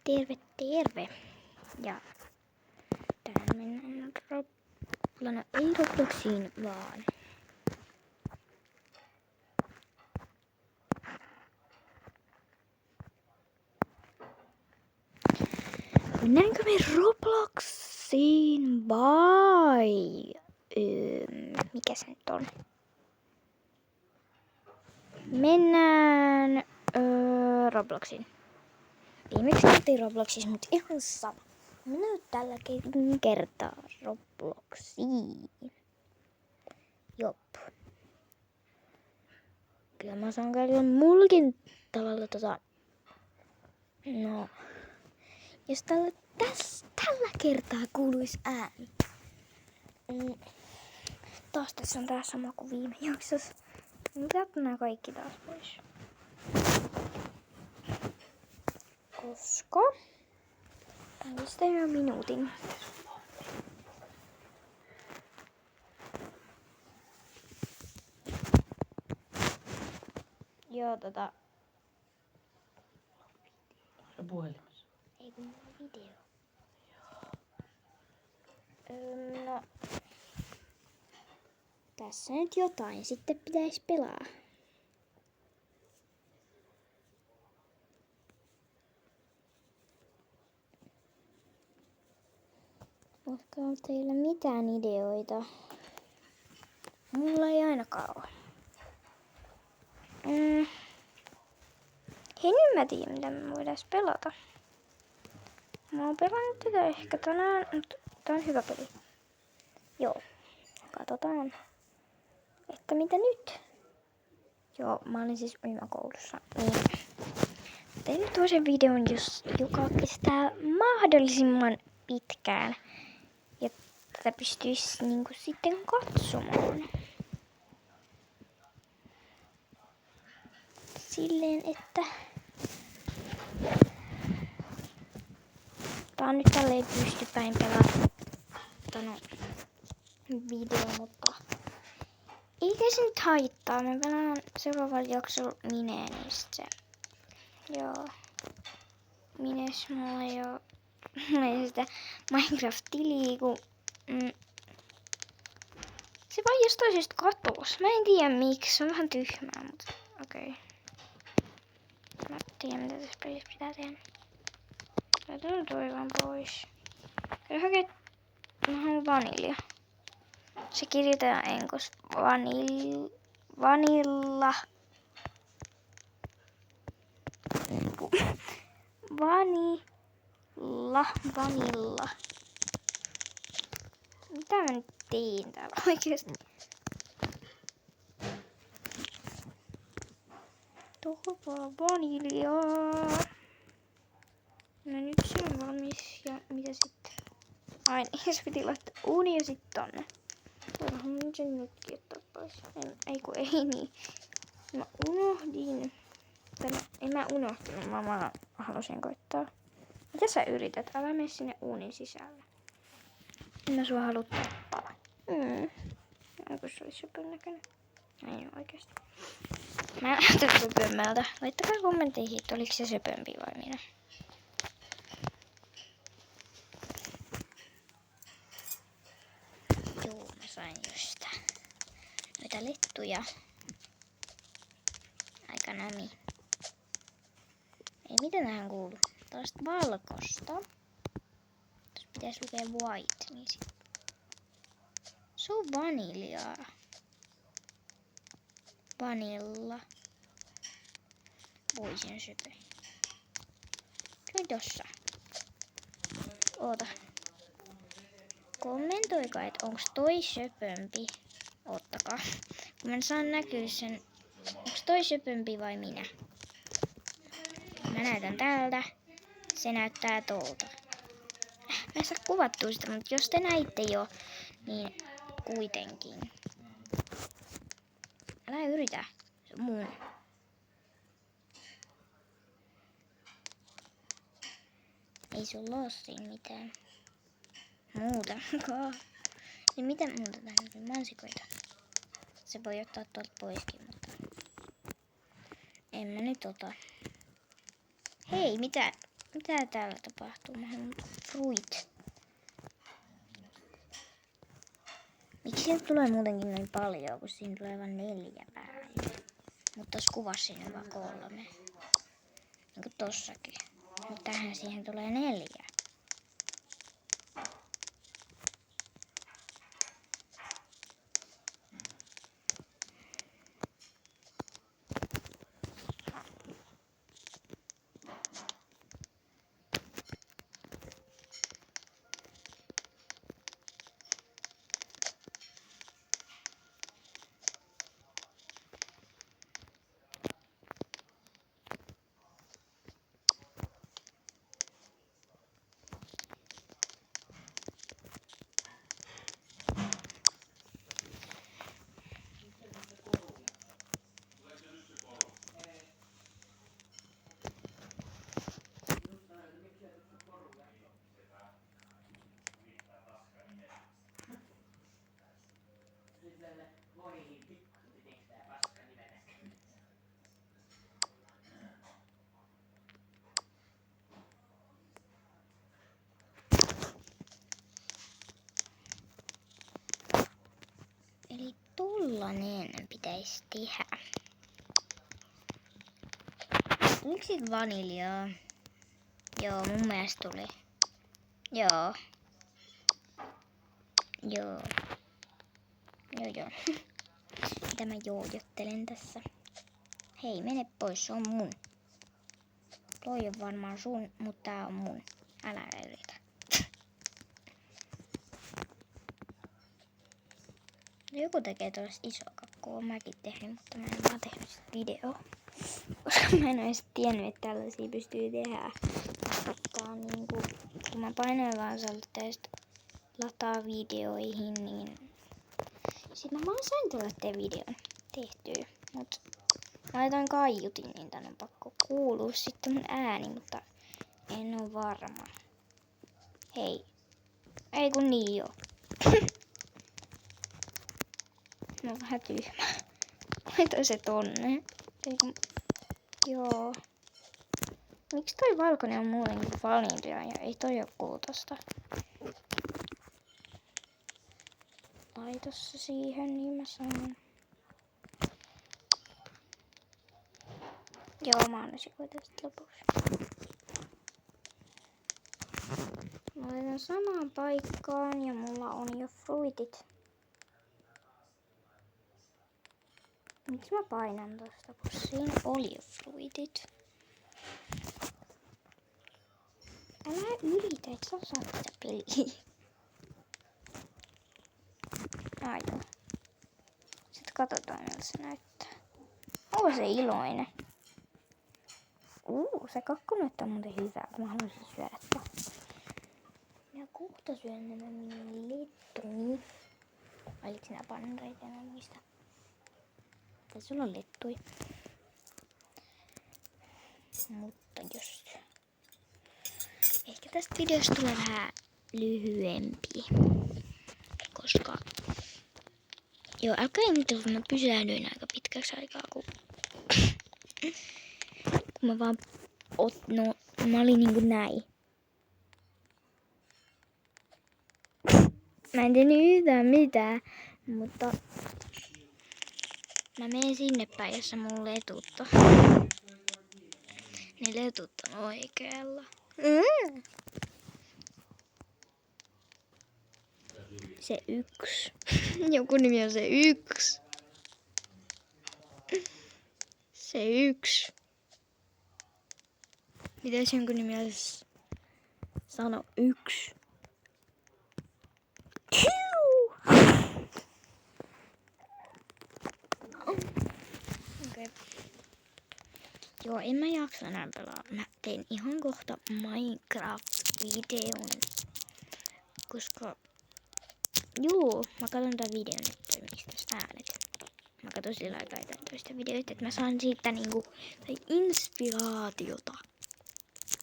Terve, terve. Ja tänään mennään ei Robloxiin, vaan mennäänkö me Robloxiin vai mikä se nyt on? Mennään Robloxiin. Viimeksi oltiin Robloxissa, mutta ihan sama. Mennään tällä kertaa Robloxiin. Jop. Kyllä mä saan käydä mullakin tavalla no. Jos tällä kertaa kuuluisi ääni. Taas tässä on tää sama kuin viime jaksossa. Otetaan nää kaikki taas pois. Koska tästä jo minuutin. Joo, Se puhelimessa. ei kun mulla on video. No. Tässä nyt jotain sitten pitäisi pelaa. Onko teillä mitään ideoita? Mulla ei ainakaan ole. Hei, nyt mä tiedän, mitä me voidaan pelata. Mä oon pelannut tätä ehkä tänään, mutta tää on hyvä peli. Joo, katsotaan, että mitä nyt? Joo, mä olin siis ryhmäkoulussa. Niin. Tein nyt toisen videon, joka kestää mahdollisimman pitkään. Ja tätä pystyisi niinku sitten katsomaan. Silleen, että tää on nyt tälleen pystypäin pelata video, mutta eikä se nyt haittaa. Mä pelaan seuraavalla jaksolla Mineenistä. Joo. Mines mulla ei oo sitä Minecraft-tiliä, kun se vaan jostain syystä katosi. Mä en tiedä miksi, se on vähän tyhmää, mutta okei. Mä tiedän mitä tässä pelissä pitää tehdä. Laitetaan toi vaan pois. Kyllä hakee, mä haluan vanilja. Se kirjoitetaan enkos. Vanilla. Vanilla. Mitä mä nyt teen täällä oikeesti? Tuohon vaan vaniljaa. No nyt se on valmis ja mitä sitten? Ai niin, se piti laittaa uuni ja sit tonne. Voidaanhan mä nyt sen nytkin ottaa pois. Ei kun ei niin. Mä unohdin. En mä unohtanut, mä halusin koittaa. Mitä sä yrität? Älä mene sinne uunin sisälle. En mä sua halua tappaa. Onko se olisi söpön näköinen? Ei oo oikeesti. Mä en näytä söpömmältä. Laittakaa kommentteihin, että oliko se söpömpi vai minä. Joo, mä sain just noita lettuja. Aika nami. Ei, mitä tähän kuuluu? Tällaista valkosta. Tässä pitäisi lukea white, niin sit. Se on vaniljaa. Vanilla. Voisin söpö. Se on tossa. Oota. Kommentoikaa, että onks toi söpömpi. Ottakaa. Kun mä saan näkyä sen. Onks toi söpömpi vai minä? Mä näytän täältä. Se näyttää tuolta. Mä en saa kuvattua sitä, mutta jos te näitte jo, niin kuitenkin. Älä yritä. Se on mun. Ei sulla oo siinä mitään muutakaan. Niin mitä muuta tähän mansikoita? Se voi ottaa tuolta poiskin, mutta en mä nyt ota. Hei, mitä? Mitä täällä tapahtuu? Mä haluan fruit. Miksi sieltä tulee muutenkin noin paljon, kun siinä tulee vain 4 päälle? Mutta tossa kuvassa siinä on vaan 3. Niin kuin tossakin. Mutta tähän siihen tulee 4. Eli tollanen pitäisi tehdä. Tuliko siitä vaniljaa? Joo, mun mielestä tuli. Joo. Joo. Joo. Mitä mä joojottelen tässä? Hei, mene pois, se on mun. Toi on varmaan sun, mutta tää on mun. Älä yritä. Joku tekee tuollaista isoa kakkua, mäkin tehnyt, mutta mä en vaan tehnyt sitä videoa. Koska mä en ois tiennyt, että tällaisia pystyy tehdä. Tää on niinku, kun mä painoin vaan tästä lataa videoihin, niin sit mä vaan sain tuollaisen videon tehtyä. Mut mä laitoin kaiutin, niin tän on pakko kuulua sitten mun ääni, mutta en oo varma. Hei. Ei kun niin joo. Mä oon vähän tyhmä. Laitoin se tonne. Eiku... Joo. Miksi toi valkoinen on muutenkin vaniljaa ja ei toi oo kultaista? Laita se siihen, niin mä saan. Joo, mä annan sikoita sit lopuksi. Mä laitan samaan paikkaan ja mulla on jo fruitit. Miksi mä painan tosta, kun siinä oli jo fruitit? Älä yritä, et sä osaa tätä peliä. Joo. Sitten katsotaan, miltä se näyttää. Onko se iloinen? Se kakku näyttää muuten hyvää, kun mä haluaisin syödä sitä. Ja kohta syön nämä minun lettuni. Oliko sinä panreita, en muista. Tai sulla on lettui. Mutta just. Ehkä tästä videosta tulee vähän lyhyempi. Koska... Joo, älkää ihmetellä, mä pysähdyin aika pitkäksi aikaa, kun mä vaan... mä olin niinku näin. Mä en tehnyt yhtään mitään, mutta... Mä menen sinne päin, jossa mun letut on. Ne letut on oikealla. Se 1. Joku nimi on se 1. Se 1. Mitäs jonkun nimi olisi? Sano 1. Okay. Joo, en mä jaksa enää pelaa. Mä teen ihan kohta Minecraft-videon. Koska... Joo, mä katson tän videon nyt toimiks tässä äänet. Mä katson sillä aikaa toista videoita, että mä saan siitä niinku inspiraatiota.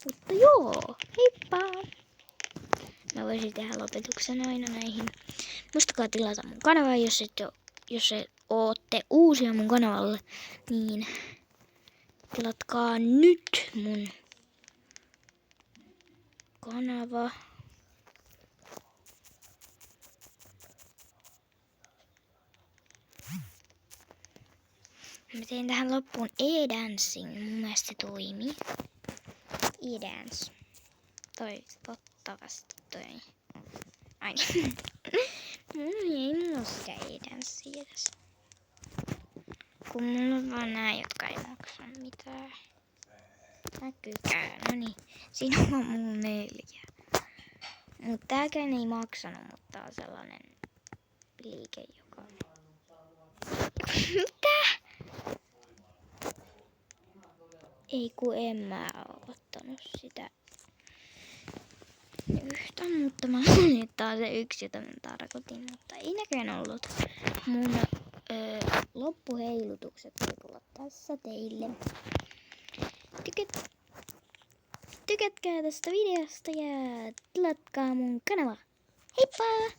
Mutta joo, heippa! Mä voisin tehdä lopetuksena aina näihin. Muistakaa tilata mun kanava, jos et ootte uusia mun kanavalle, niin tilatkaa nyt mun kanava. Mä tein tähän loppuun e-dancing. Mun mielestä se toimii. E-dance. Toivottavasti toimii. Ai niin. Ei mulla sitä e-dancea tässä. Kun mulla on vaan nää, jotka ei maksa mitään. Näkyykää. No niin. Siinä on mulla 4. Mut tääkään ei maksanut, mutta tää on sellainen liike, joka... Mitä? Ei kun en mä oo ottanut sitä yhtään, mutta mä olin taas se yksi, jota mä tarkoitin, mutta ei näköjään ollut. Mun loppuheilutukset voi tulla tässä teille. Tykätkää tästä videosta ja tilatkaa mun kanava. Heippa!